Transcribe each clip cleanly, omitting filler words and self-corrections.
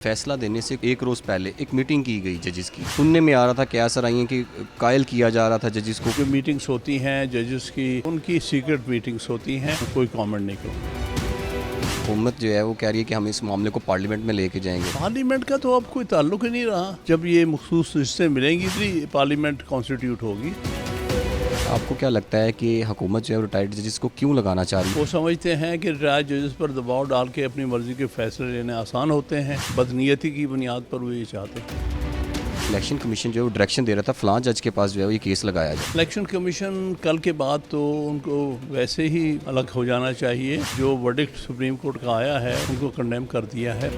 फैसला देने से एक रोज़ पहले एक मीटिंग की गई जजेस की। सुनने में आ रहा था क्या सर आई है कि कायल किया जा रहा था जजेस को। जो मीटिंग्स होती हैं जजेस की, उनकी सीक्रेट मीटिंग्स होती हैं, कोई कमेंट नहीं करूँगा। हुकूमत जो है वो कह रही है कि हम इस मामले को पार्लियामेंट में लेके जाएंगे। पार्लियामेंट का तो अब कोई ताल्लुक ही नहीं रहा। जब ये मखसूस हिस्से मिलेंगी तो पार्लियामेंट कॉन्स्टिट्यूट होगी। आपको क्या लगता है कि हुकूमत जो है रिटायर्ड जजेस को क्यों लगाना चाह रही है? वो समझते हैं कि रिटायर्ड जजेस पर दबाव डाल के अपनी मर्जी के फैसले लेने आसान होते हैं। बदनीयती की बुनियाद पर वो ये चाहते हैं। इलेक्शन कमीशन जो है वो डायरेक्शन दे रहा था फलां जज के पास जो है वो ये केस लगाया जाए। इलेक्शन कमीशन कल के बाद तो उनको वैसे ही अलग हो जाना चाहिए। जो वर्डिक्ट सुप्रीम कोर्ट का आया है उनको कंडेम कर दिया है।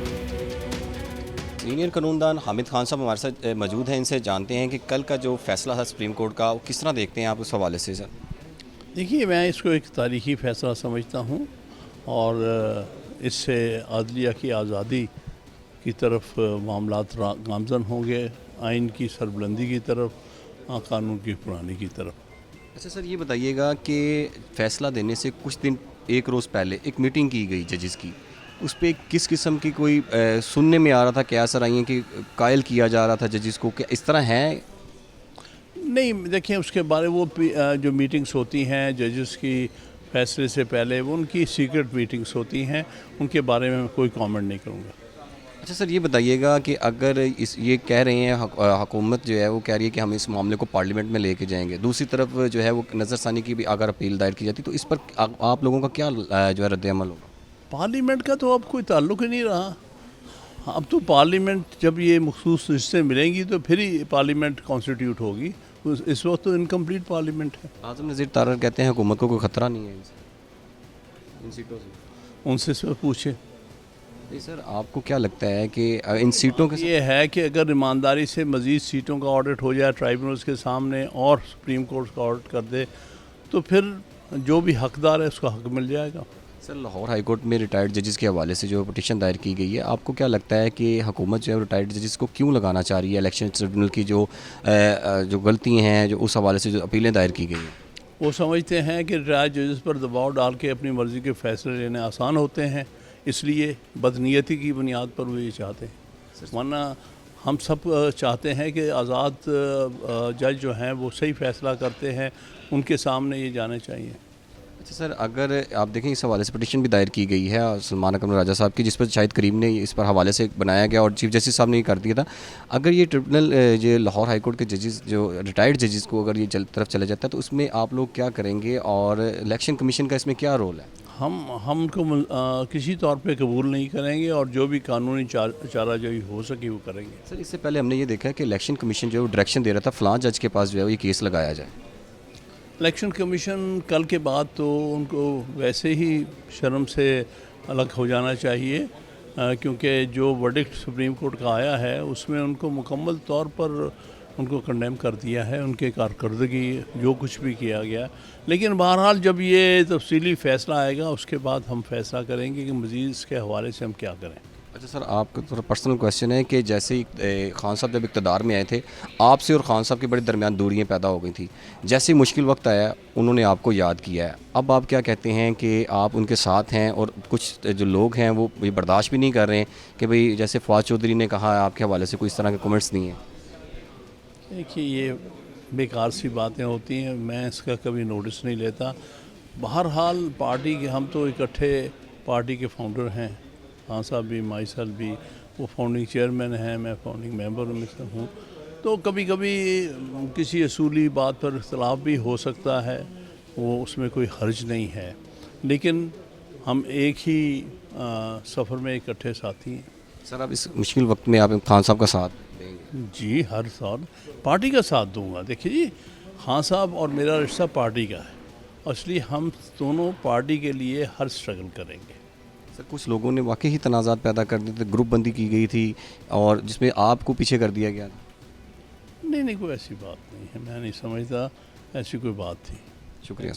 सीनियर कानूनदान हामिद खान साहब हमारे साथ मौजूद हैं, इनसे जानते हैं कि कल का जो फैसला था सुप्रीम कोर्ट का वो किस तरह देखते हैं आप उस हवाले से सर? देखिए, मैं इसको एक तारीखी फ़ैसला समझता हूँ और इससे अदलिया की आज़ादी की तरफ मामलात गामज़न होंगे, आइन की सरबुलंदी की तरफ, कानून की पुरानी की तरफ। अच्छा सर, ये बताइएगा कि फ़ैसला देने से कुछ दिन एक रोज़ पहले एक मीटिंग की गई जजेस की, उस पर किस किस्म की कोई सुनने में आ रहा था क्या सर आई है कि कायल किया जा रहा था जजेस को, क्या इस तरह है? नहीं, देखिए उसके बारे जो मीटिंग्स होती हैं जजेस की फ़ैसले से पहले, वो उनकी सीक्रेट मीटिंग्स होती हैं, उनके बारे में मैं कोई कमेंट नहीं करूँगा। अच्छा सर, ये बताइएगा कि अगर इस ये कह रहे हैं हुकूमत जो है वो कह रही है कि हम इस मामले को पार्लियामेंट में लेके जाएंगे, दूसरी तरफ जो है वो नज़रसानी की भी अगर अपील दायर की जाती तो इस पर आप लोगों का क्या जो है रद्द-ए-अमल होगा? पार्लियामेंट का तो अब कोई ताल्लुक ही नहीं रहा। अब तो पार्लियामेंट जब ये मखसूस हिस्से मिलेंगी तो फिर ही पार्लियामेंट कॉन्स्टिट्यूट होगी। इस वक्त तो इनकम्प्लीट पार्लियामेंट है। आज़म नज़ीर तारर कहते हैं हुकूमत को कोई ख़तरा नहीं है इन सीटों से। उनसे सब पूछे। नहीं सर, आपको क्या लगता है कि इन सीटों के ये है कि अगर ईमानदारी से मज़ीद सीटों का ऑडिट हो जाए ट्राइब्यूनल्स के सामने और सुप्रीम कोर्ट का ऑडिट कर दे तो फिर जो भी हकदार है उसको हक मिल जाएगा। सर, लाहौर हाई कोर्ट में रिटायर्ड जजेस के हवाले से जो पिटीशन दायर की गई है, आपको क्या लगता है कि हुकूमत जो है रिटायर्ड जजेस को क्यों लगाना चाह रही है? इलेक्शन ट्रिब्यूनल की जो गलती हैं जो उस हवाले से जो अपीलें दायर की गई हैं, वो समझते हैं कि रिटायर्ड जजेस पर दबाव डाल के अपनी मर्जी के फैसले लेने आसान होते हैं, इसलिए बदनीयती की बुनियाद पर वो ये चाहते हैं। वरना हम सब चाहते हैं कि आज़ाद जज जो हैं वो सही फ़ैसला करते हैं, उनके सामने ये जाने चाहिए। अच्छा सर, अगर आप देखें इस हवाले से पिटीशन भी दायर की गई है सलमान अकरम राजा साहब की, जिस पर शाहिद करीम ने इस पर हवाले से बनाया गया और चीफ जस्टिस साहब ने ये कर दिया था। अगर ये ट्रिब्यूनल ये लाहौर हाई कोर्ट के जजेस जो रिटायर्ड जजेस को अगर ये तरफ चला जाता है तो उसमें आप लोग क्या करेंगे और इलेक्शन कमीशन का इसमें क्या रोल है? हम उनको किसी तौर पे कबूल नहीं करेंगे और जो भी कानूनी चाराजोई हो सके वो करेंगे। सर, इससे पहले हमने ये देखा है कि इलेक्शन कमीशन जो है वो डायरेक्शन दे रहा था फलां जज के पास जो है वो ये केस लगाया जाए। इलेक्शन कमीशन कल के बाद तो उनको वैसे ही शर्म से अलग हो जाना चाहिए, क्योंकि जो वर्डिक्ट सुप्रीम कोर्ट का आया है उसमें उनको मुकम्मल तौर पर उनको कंडेम कर दिया है, उनके कारकर्दगी जो कुछ भी किया गया। लेकिन बहरहाल जब ये तफसीली फ़ैसला आएगा उसके बाद हम फैसला करेंगे कि मज़ीद इसके हवाले से हम क्या करें। अच्छा सर, आपका थोड़ा पर्सनल क्वेश्चन है कि जैसे ही खान साहब जब इक़्तिदार में आए थे, आपसे और खान साहब के बड़े दरमियान दूरियां पैदा हो गई थी। जैसे ही मुश्किल वक्त आया उन्होंने आपको याद किया है। अब आप क्या कहते हैं कि आप उनके साथ हैं और कुछ जो लोग हैं वो ये बर्दाश्त भी नहीं कर रहे हैं कि भाई जैसे फवाद चौधरी ने कहा आपके हवाले से कोई इस तरह के कमेंट्स नहीं हैं? देखिए, ये बेकार सी बातें होती हैं, मैं इसका कभी नोटिस नहीं लेता। बहरहाल पार्टी के हम तो इकट्ठे पार्टी के फाउंडर हैं, खान साहब भी, माइसल भी, वो फाउंडिंग चेयरमैन हैं, मैं फाउंडिंग मेंबर में से हूँ। तो कभी कभी किसी असूली बात पर इख्तलाफ भी हो सकता है, वो उसमें कोई हर्ज नहीं है, लेकिन हम एक ही सफ़र में इकट्ठे साथी हैं। सर, आप इस मुश्किल वक्त में आप खान साहब का साथ देंगे? जी, हर साल पार्टी का साथ दूंगा। देखिए जी, खान साहब और मेरा रिश्ता पार्टी का है, इसलिए हम दोनों पार्टी के लिए हर स्ट्रगल करेंगे। सर, कुछ लोगों ने वाकई ही तनाज़ात पैदा कर दिए थे, ग्रुप बंदी की गई थी और जिसमें आपको पीछे कर दिया गया था। नहीं, कोई ऐसी बात नहीं है, मैं नहीं समझता ऐसी कोई बात थी। शुक्रिया सर।